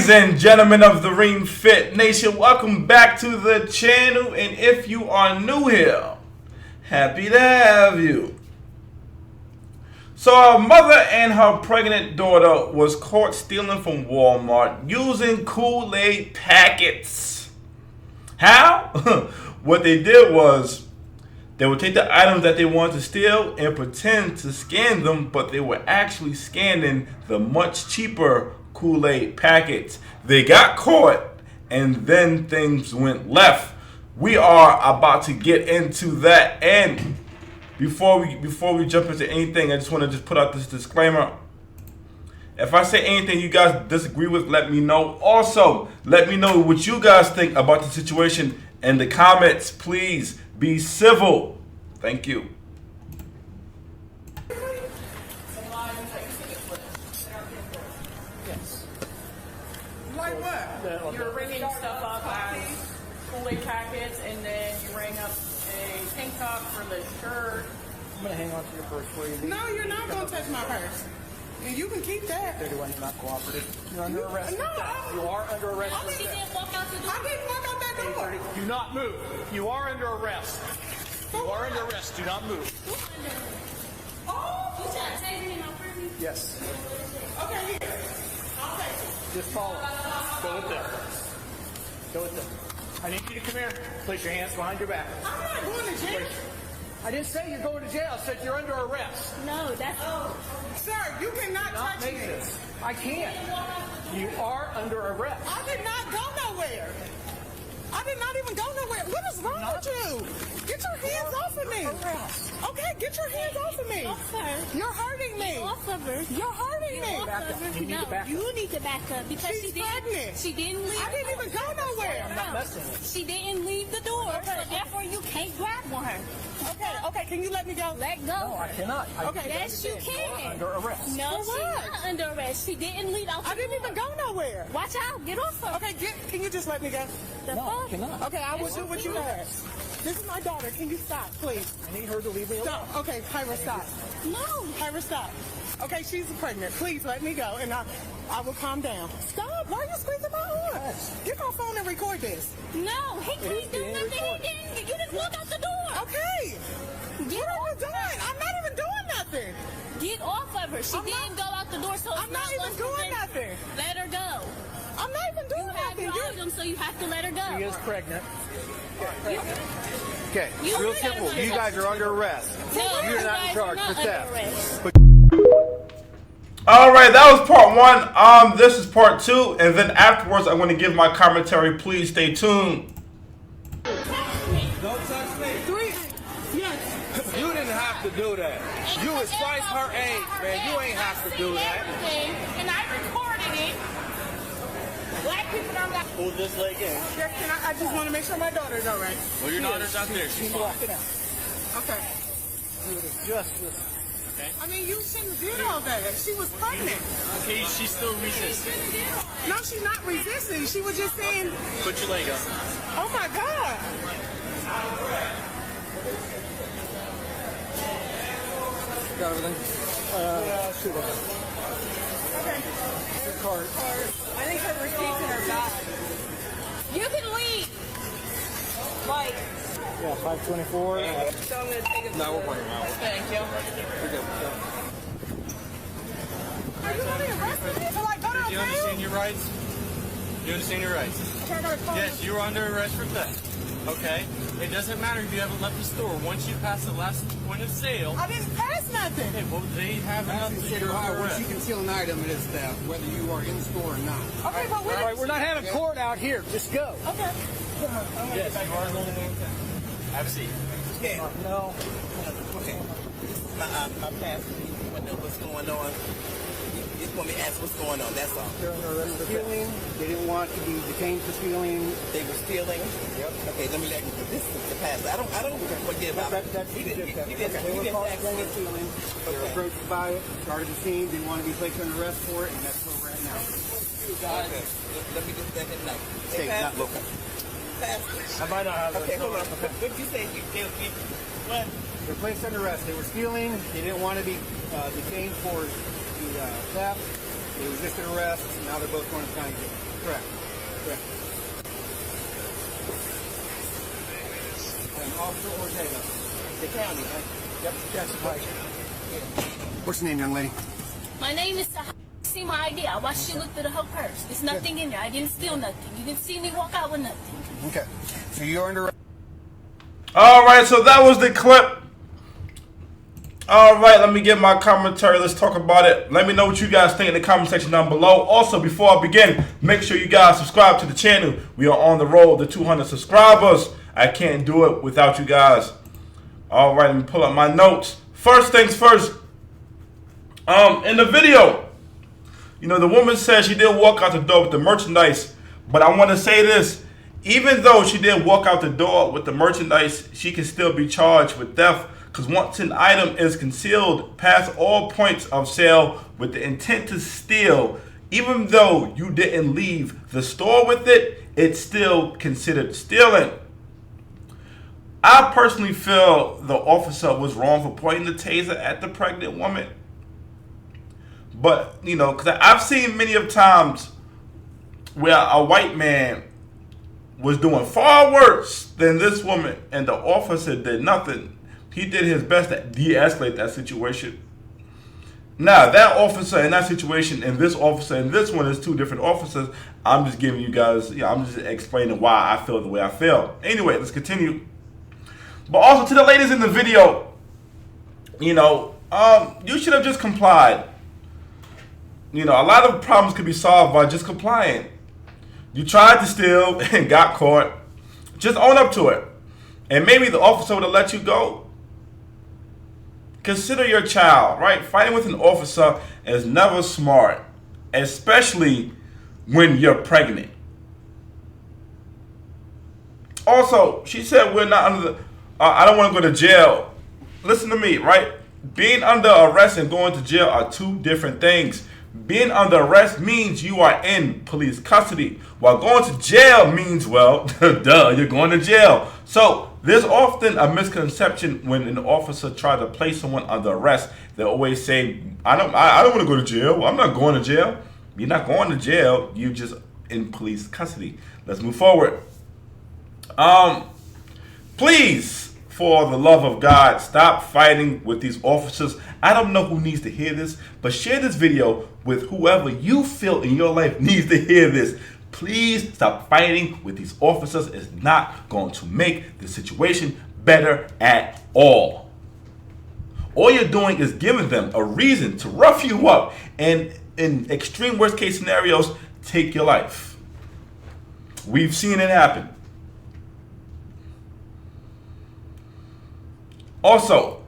Ladies and gentlemen of the Ring Fit Nation, welcome back to the channel. And if you are new here, happy to have you. So a mother and her pregnant daughter was caught stealing from Walmart using Kool-Aid packets. How? What they did was they would take the items that they wanted to steal and pretend to scan them, but they were actually scanning the much cheaper Kool-Aid packets. They got caught, and then things went left. We are about to get into that, and before we jump into anything, I just want to put out this disclaimer. If I say anything you guys disagree with, let me know. Also, let me know what you guys think about the situation in the comments. Please be civil. Thank you. Like what? You're ringing stuff up as Kool-Aid packets, and then you rang up a tank top for the shirt. I'm gonna hang on to your purse for you. No, you're not gonna touch my purse. And you can keep that. 31, you're not cooperative. You're under arrest. No, You are under arrest. I didn't walk out that door. Do not move. You are under arrest. You are under arrest. Do not move. Oh, You trying to take me in my prison? Yes. okay, here. I'll take it. Just follow. Go with them. Go with them. I need you to come here. Place your hands behind your back. I'm not going to jail. I didn't say you're going to jail. I said you're under arrest. No, that's Sir, you cannot Not touch make me. this. I can't. You are under arrest. I did not go nowhere. I did not even go nowhere. What is wrong with you? Get your hands off of me. Okay, get your hands off of me. offer. You're hurting me. Off of her. You're hurting me. Back up. You need to back up. You need to back up because She's pregnant. she didn't leave. I didn't even go nowhere. I'm not messing with She didn't leave the door, so therefore you can't grab on her. Okay, can you let me go? Let go. No, I cannot. Okay. Yes, you can. Under arrest. No, For she's what? not under arrest. She didn't leave out. I didn't even go nowhere. Watch out. Get off her. Okay, can you just let me go? The No, I fuck? cannot. Okay, I will do what you ask. This is my daughter. Can you stop, please? I need her to leave me alone. Stop. Okay, Pyra, stop. No. Pyra, stop. Okay, she's pregnant. Please let me go, and I will calm down. Stop. Why are you squeezing my arm? Yes. Get my phone and record this. No. He is can't do being nothing. recorded. He didn't. You just walk out the door. Okay. Get What are you off. doing? I'm not even doing nothing. Get off of her. She I'm didn't go out the door, so it's I'm not even what's doing within- nothing. Let her go. I'm not even You doing have nothing. your items, so you have to let her go. She is pregnant. Okay, You real are simple. under You guys are under arrest. No, You're you not guys in charge are for not theft. under arrest. All right, that was part one. This is part two, and then afterwards, I'm going to give my commentary. Please stay tuned. Don't touch me. Yes. You didn't have to do that. You was twice her age, man. You ain't have to do that. Everything, and I recorded it. Black people don't got. Pull this leg in. I just want to make sure my daughter's all right. Well, your daughter's out there. She's fine. Walking out. Okay. Just I mean, you shouldn't do all that. She was pregnant. Okay, she's still resisting. No, she's not resisting. She was just saying, Put your leg up. oh my God. got everything. Yeah, shoot it. Okay. Your card. I think her receipt's in her bag. You can leave. Like, Yeah, 524. So I'm gonna take a No, we're playing around. Thank you. Are you really arresting me for like go Do you downtown? understand your rights? You understand your rights? Okay, I gotta call Yes, you are under arrest for theft. Okay? It doesn't matter if you haven't left the store. Once you pass the last point of sale, I didn't pass nothing. okay, well, they have enough to you're under Once arrest. you conceal an item, it is theft, whether you are in the store or not. Okay, but All right, we're not having court out here. Just go. Okay. Yes, you are the only one. Have a seat. No. Okay. My pastor, you want to know what's going on. You just want me to ask what's going on, that's all. You're under arrest for theft. Stealing, they didn't want to be detained for stealing. They were stealing. Yep. Okay, let me let you. This is the pastor. I don't forget about it. That's He didn't okay. ask They were caught me. stealing. They were approached by it, started the scene, didn't want to be placed under arrest for it, and that's where we're at now. Okay. Let me just let him know. Okay, not local. Pastor. I might not have Okay, hold on. What did you say? What? They're placed under arrest. They were stealing. They didn't want to be detained for the theft. They resisted arrest. Now they're both going to county jail. Correct. Correct. And Officer Ortega. The county, huh? Yep. Yes. Right. What's your name, young lady? My name is Sahar. See my ID. I watched you look through the whole purse. There's nothing in there. I didn't steal nothing. You didn't see me walk out with nothing. Okay. So you're under arrest. All right, so that was the clip. All right, let me get my commentary. Let's talk about it. Let me know what you guys think in the comment section down below. Also, before I begin, make sure you guys subscribe to the channel. We are on the road to 200 subscribers. I can't do it without you guys. All right, let me pull up my notes. First things first. In the video, you know, the woman said she did walk out the door with the merchandise. But I want to say this. Even though she did walk out the door with the merchandise, she can still be charged with theft. Because once an item is concealed past all points of sale with the intent to steal, even though you didn't leave the store with it, it's still considered stealing. I personally feel the officer was wrong for pointing the taser at the pregnant woman. But, you know, because I've seen many of times where a white man was doing far worse than this woman, and the officer did nothing. He did his best to de-escalate that situation. Now, that officer in that situation and this officer and this one is two different officers. I'm just giving you guys, I'm just explaining why I feel the way I feel. Anyway, let's continue. But also to the ladies in the video, you know, you should have just complied. You know, a lot of problems could be solved by just complying. You tried to steal and got caught. Just own up to it. And maybe the officer would have let you go. Consider your child, right? Fighting with an officer is never smart, especially when you're pregnant. Also, she said we're not under the, I don't want to go to jail. Listen to me, right? Being under arrest and going to jail are two different things. Being under arrest means you are in police custody, while going to jail means, well, duh, you're going to jail. So there's often a misconception when an officer tries to place someone under arrest. They always say, I don't want to go to jail. I'm not going to jail. You're not going to jail. You're just in police custody. Let's move forward. Please, for the love of God, stop fighting with these officers. I don't know who needs to hear this, but share this video with whoever you feel in your life needs to hear this. Please stop fighting with these officers. It's not going to make the situation better at all. All you're doing is giving them a reason to rough you up and, in extreme worst case scenarios, take your life. We've seen it happen. Also,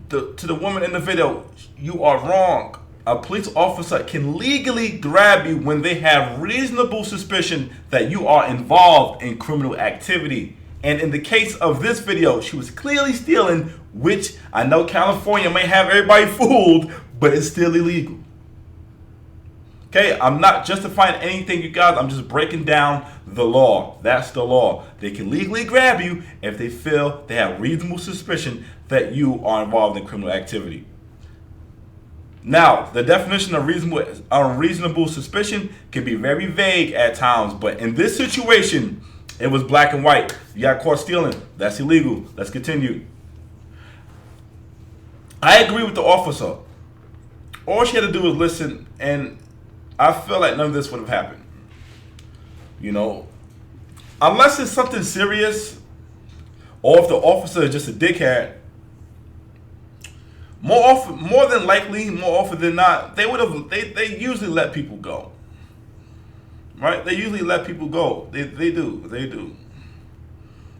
to the woman in the video, you are wrong. A police officer can legally grab you when they have reasonable suspicion that you are involved in criminal activity. And in the case of this video, she was clearly stealing, which I know California may have everybody fooled, but it's still illegal. Okay, I'm not justifying anything, you guys. I'm just breaking down the law. That's the law. They can legally grab you if they feel they have reasonable suspicion that you are involved in criminal activity. Now, the definition of unreasonable suspicion can be very vague at times, but in this situation, it was black and white. You got caught stealing. That's illegal. Let's continue. I agree with the officer. All she had to do was listen, and I feel like none of this would have happened. You know, unless it's something serious, or if the officer is just a dickhead, more than likely, more often than not, they would have. They usually let people go, right? They usually let people go. They do.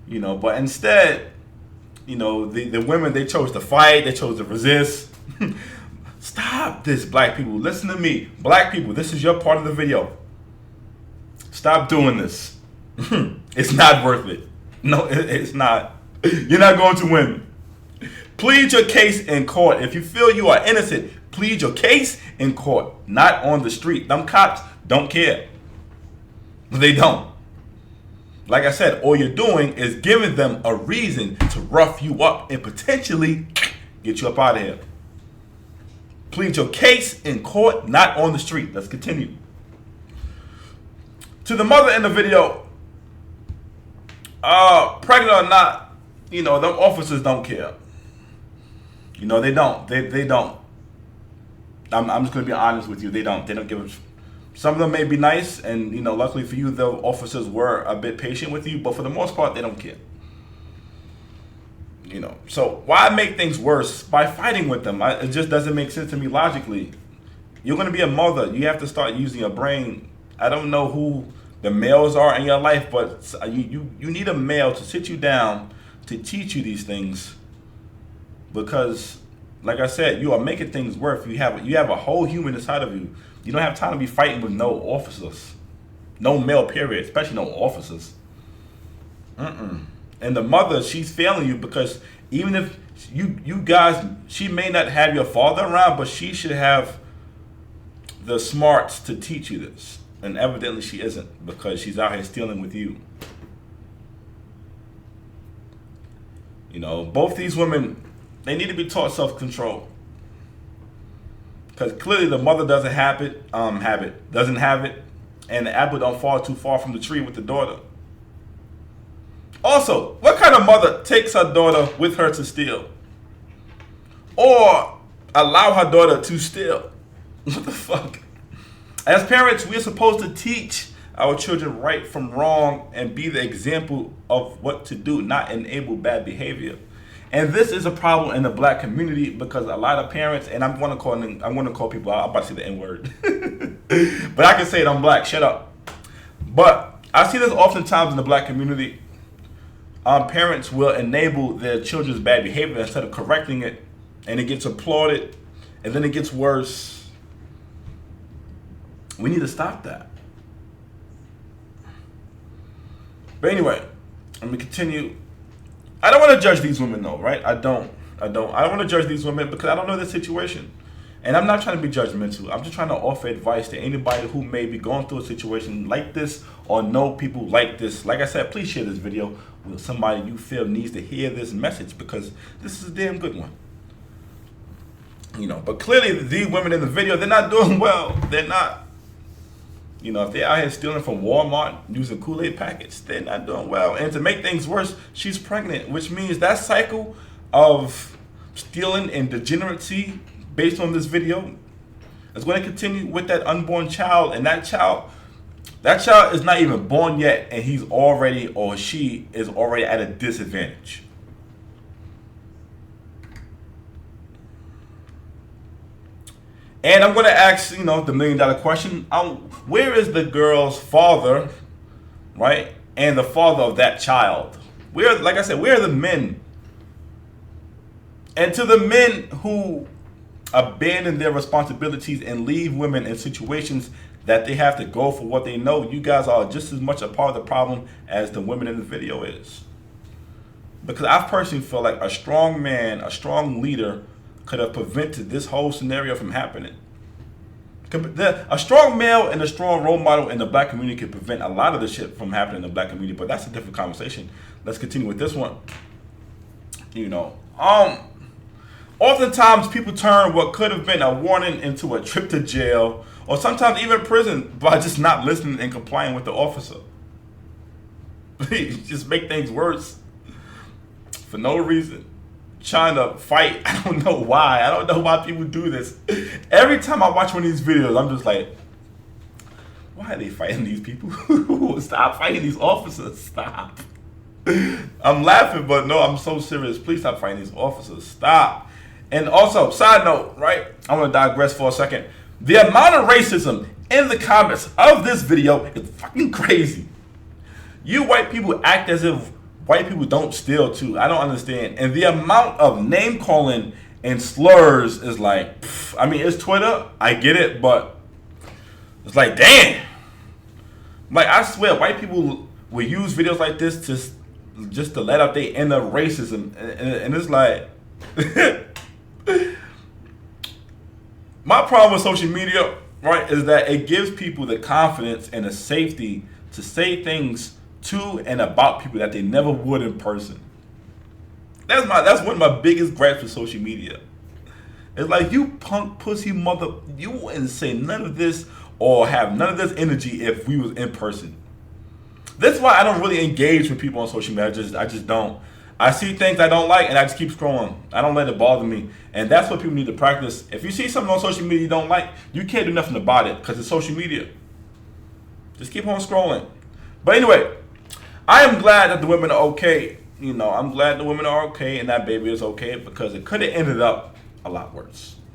You know, but instead, you know, the women, they chose to fight. They chose to resist. Stop this, black people. Listen to me. Black people, this is your part of the video. Stop doing this. It's not worth it. No, it's not. You're not going to win. Plead your case in court. If you feel you are innocent, plead your case in court, not on the street. Them cops don't care. They don't. Like I said, all you're doing is giving them a reason to rough you up and potentially get you up out of here. Plead your case in court, not on the street. Let's continue. To the mother in the video, pregnant or not, them officers don't care. They don't. They don't. I'm just going to be honest with you. They don't give a... Some of them may be nice, and, luckily for you, the officers were a bit patient with you, but for the most part, they don't care. So why make things worse by fighting with them? It just doesn't make sense to me logically. You're going to be a mother. You have to start using your brain. I don't know who the males are in your life, but you need a male to sit you down to teach you these things, because, like I said, you are making things worse. You have a whole human inside of you. You don't have time to be fighting with no officers, no male period, especially no officers. And the mother, she's failing you, because even if you guys, she may not have your father around, but she should have the smarts to teach you this. And evidently she isn't, because she's out here stealing with you. Both these women, they need to be taught self-control. Because clearly the mother doesn't have it, and the apple don't fall too far from the tree with the daughter. Also, what kind of mother takes her daughter with her to steal? Or allow her daughter to steal? What the fuck? As parents, we are supposed to teach our children right from wrong and be the example of what to do, not enable bad behavior. And this is a problem in the black community, because a lot of parents, and I'm going to call people out. I'm about to say the N-word, but I can say it. I'm black. Shut up. But I see this oftentimes in the black community. Parents will enable their children's bad behavior instead of correcting it, and it gets applauded, and then it gets worse. We need to stop that. But anyway, let me continue. I don't want to judge these women, though, right? I don't want to judge these women, because I don't know their situation. And I'm not trying to be judgmental. I'm just trying to offer advice to anybody who may be going through a situation like this, or know people like this. Like I said, please share this video with somebody you feel needs to hear this message, because this is a damn good one. But clearly these women in the video, they're not doing well. They're not. If they're out here stealing from Walmart using Kool-Aid packets, they're not doing well. And to make things worse, she's pregnant, which means that cycle of stealing and degeneracy based on this video is going to continue with that unborn child. And that child is not even born yet, and he's already, or she is already at a disadvantage. And I'm going to ask, the $1 million question. Where is the girl's father, right? And the father of that child? Like I said, where are the men? And to the men who abandon their responsibilities and leave women in situations that they have to go for what they know, you guys are just as much a part of the problem as the women in the video is. Because I personally feel like a strong man, a strong leader, could have prevented this whole scenario from happening. A strong male and a strong role model in the black community could prevent a lot of the shit from happening in the black community, but that's a different conversation. Let's continue with this one. Oftentimes people turn what could have been a warning into a trip to jail, or sometimes even prison, by just not listening and complying with the officer. Just make things worse for no reason. Trying to fight. I don't know why. I don't know why people do this. Every time I watch one of these videos, I'm just like, why are they fighting these people? Stop fighting these officers. Stop. I'm laughing, but no, I'm so serious. Please stop fighting these officers. Stop. And also, side note, right? I want to digress for a second. The amount of racism in the comments of this video is fucking crazy. You white people act as if white people don't steal too. I don't understand. And the amount of name calling and slurs is like, I mean, it's Twitter. I get it, but it's like, damn. Like, I swear, white people will use videos like this just to let out their inner racism. And it's like, my problem with social media, right, is that it gives people the confidence and the safety to say things to and about people that they never would in person. That's one of my biggest gripes with social media. It's like, you punk pussy mother, you wouldn't say none of this or have none of this energy if we was in person. That's why I don't really engage with people on social media. I just don't. I see things I don't like and I just keep scrolling. I don't let it bother me. And that's what people need to practice. If you see something on social media you don't like, you can't do nothing about it because it's social media. Just keep on scrolling. But anyway, I am glad that the women are okay. You know, I'm glad the women are okay and that baby is okay, because it could have ended up a lot worse.